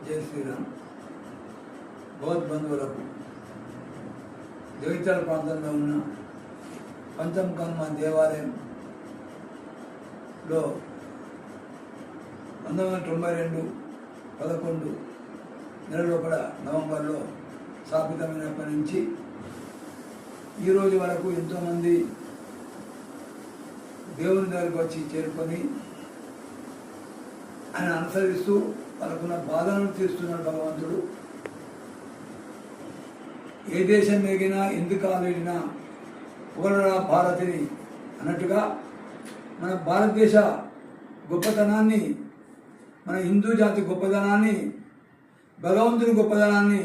జై శ్రీరామ్. భగవద్బంధువులకు జగిత్యాల ప్రాంతంలో ఉన్న పంచముఖమ్మ దేవాలయంలో 1992 11 నెల లోపల నవంబర్లో స్థాపితమైనప్పటి నుంచి ఈరోజు వరకు ఎంతోమంది దేవుని దగ్గరికి వచ్చి చేరుకొని ఆయన అనుసరిస్తూ వాళ్ళకున్న బాధలను తీరుస్తున్నాడు భగవంతుడు. ఏ దేశం ఎగినా ఎందుకు ఆలేడినా పొగడరా భారతిని అన్నట్టుగా మన భారతదేశ గొప్పతనాన్ని, మన హిందూ జాతి గొప్పతనాన్ని, భగవంతుని గొప్పతనాన్ని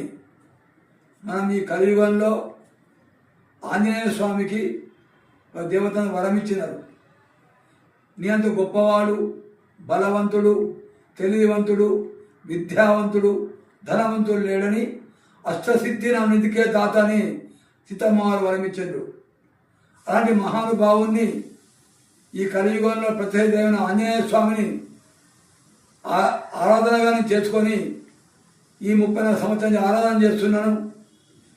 మనం ఈ కలియుగంలో ఆంజనేయ స్వామికి దేవతను వరమిచ్చినారు. నీ అంత గొప్పవాడు, బలవంతుడు, తెలివివంతుడు, విద్యావంతుడు, ధనవంతుడు లేడని అష్టసిద్ధి నవనిధికే దాత అని సీతమ్మవారు వరమిచ్చారు. అలాంటి మహానుభావుణ్ణి ఈ కలియుగంలో ప్రత్యేకమైన ఆంజనేయ స్వామిని ఆరాధనగానే చేసుకొని ఈ 34 సంవత్సరాలు ఆరాధన చేస్తున్నాను.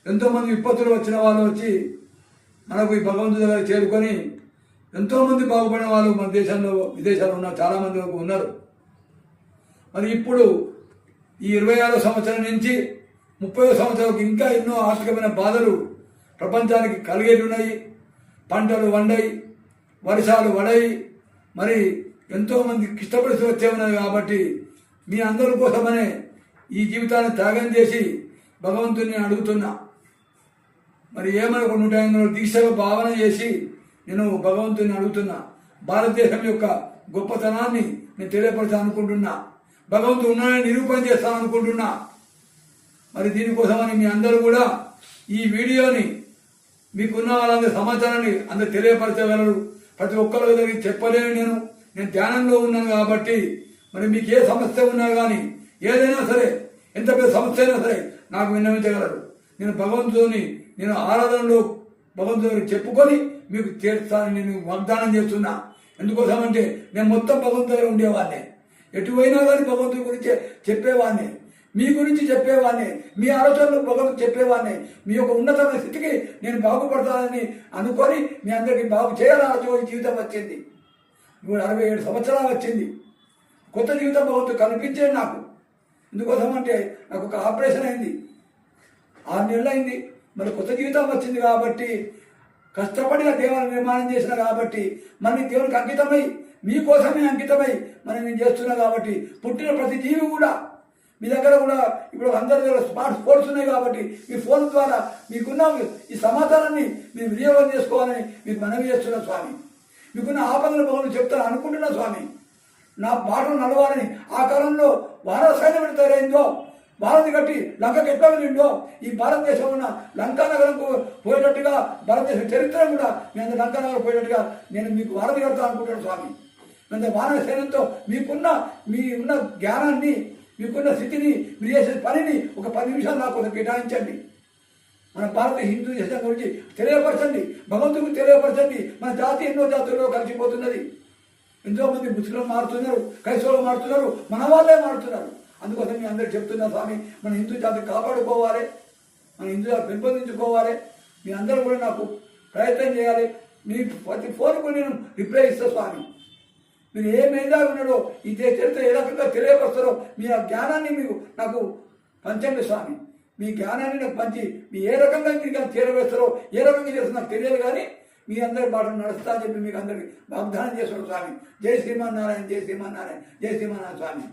ఎంతోమంది విపత్తులు వచ్చిన వాళ్ళు వచ్చి మనకు ఈ భగవంతుడి దగ్గర చేరుకొని ఎంతోమంది బాగుపడిన వాళ్ళు మన దేశంలో విదేశాల్లో ఉన్న చాలామంది ఉన్నారు. మరి ఇప్పుడు ఈ 26వ సంవత్సరం నుంచి 30వ సంవత్సరాలకు ఇంకా ఎన్నో ఆర్థికమైన బాధలు ప్రపంచానికి కలిగేటున్నాయి. పంటలు వండాయి, వర్షాలు పడాయి, మరి ఎంతోమంది ఇష్టపడిసి వచ్చే ఉన్నది. కాబట్టి మీ అందరి కోసమనే ఈ జీవితాన్ని త్యాగం చేసి భగవంతుని అడుగుతున్నా. మరి ఏమనుకుంటే 150 దీక్షగా భావన చేసి నేను భగవంతుని అడుగుతున్నా. భారతదేశం యొక్క గొప్పతనాన్ని నేను తెలియపరచాలనుకుంటున్నా. భగవంతుడు ఉన్నాడని నిరూపణ చేస్తాననుకుంటున్నా. మరి దీనికోసమని మీ అందరూ కూడా ఈ వీడియోని మీకున్న వాళ్ళందరి సమాచారాన్ని అందరు తెలియపరచగలరు. ప్రతి ఒక్కరి దగ్గరికి చెప్పలేను. నేను ధ్యానంలో ఉన్నాను కాబట్టి మరి మీకు ఏ సమస్య ఉన్నా కానీ ఏదైనా సరే, ఎంత పెద్ద సమస్య అయినా సరే నాకు విన్నవించగలరు. నేను ఆరాధనలో భగవంతుడికి చెప్పుకొని మీకు తీర్చాలని నేను వాగ్దానం చేస్తున్నా. ఎందుకోసమంటే నేను మొత్తం భగవంతుడి దగ్గర ఉండేవాడిని. ఎటువైనా కానీ భగవంతుడి గురించి చెప్పేవాడిని, మీ గురించి చెప్పేవాడిని, మీ ఆలోచనలు భగవంతుడు చెప్పేవాడిని. మీ యొక్క ఉన్నతమైన స్థితికి నేను బాగుపడతానని అనుకొని మీ అందరికీ బాగు చేయాలని జీవితం వచ్చింది. 67 సంవత్సరాలు వచ్చింది. కొత్త జీవితం భగవంతుడు కనిపించేది నాకు. ఎందుకోసమంటే నాకు ఒక ఆపరేషన్ అయింది, 6 నెలలు అయింది. మరి కొత్త జీవితం వచ్చింది కాబట్టి కష్టపడిన దేవాలయం నిర్మాణం చేసిన కాబట్టి మరి దేవునికి అంకితమై, మీకోసమే అంకితమై మరి నేను చేస్తున్నా. కాబట్టి పుట్టిన ప్రతి జీవి కూడా మీ దగ్గర కూడా ఇప్పుడు అందరి దగ్గర స్మార్ట్ ఫోన్స్ ఉన్నాయి కాబట్టి మీ ఫోన్ ద్వారా మీకున్న ఈ సమాచారాన్ని మీరు వినియోగం చేసుకోవాలని మీకు మనవి చేస్తున్నా స్వామి. మీకున్న ఆపదల భగవంతుడు చెప్తాను అనుకుంటున్నా స్వామి. నా బాటలు నడవాలని ఆ కాలంలో వానర సైన్యం ఎట్లా తయారైందో, భారతి కట్టి లంకకు ఎట్లా వెళ్ళిండో, ఈ భారతదేశంలో ఉన్న లంకా నగరంకు పోయేటట్టుగా భారతదేశ చరిత్ర కూడా మీ అందరూ లంకా నగరం పోయేటట్టుగా నేను మీకు వారధి కడతాను అనుకుంటాను స్వామి. మీ వానర సైన్యంతో మీ ఉన్న జ్ఞానాన్ని, మీకున్న స్థితిని, మీరు చేసే పనిని ఒక 10 నిమిషాలు నాకు కేటాయించండి. మన భారత హిందూ దేశం గురించి తెలియపరచండి, భగవంతుడికి తెలియపరచండి. మన జాతి ఎన్నో జాతుల్లో కలిసిపోతున్నది. ఎంతోమంది ముస్లింలు మారుతున్నారు, క్రైస్తవులు మారుతున్నారు, మన వాళ్ళే మారుతున్నారు. అందుకోసం మీ అందరికి చెప్తున్నా స్వామి, మన హిందూ జాతి కాపాడుకోవాలి, మన హిందూ జాతి పెంపొందించుకోవాలి. మీ అందరూ కూడా నాకు ప్రయత్నం చేయాలి. మీ ప్రతి ఫోన్కు నేను రిప్లై ఇస్తా స్వామి. మీరు ఏ మేధా ఉన్నాడో, ఈ చరిత్ర ఏ రకంగా తెలియపరుస్తారో మీ ఆ జ్ఞానాన్ని నాకు పంచండి స్వామి. మీ జ్ఞానాన్ని నాకు పంచి మీ ఏ రకంగా మీరు చేరవేస్తారో, ఏ రకంగా చేస్తారో నాకు తెలియదు. కానీ మీ అందరి బాటలు నడుస్తా అని చెప్పి మీకు అందరికి వాగ్దానం చేస్తున్నాడు స్వామి. జై శ్రీమన్నారాయణ, జై శ్రీమన్నారాయణ, జై శ్రీమన్నారాయణ స్వామి.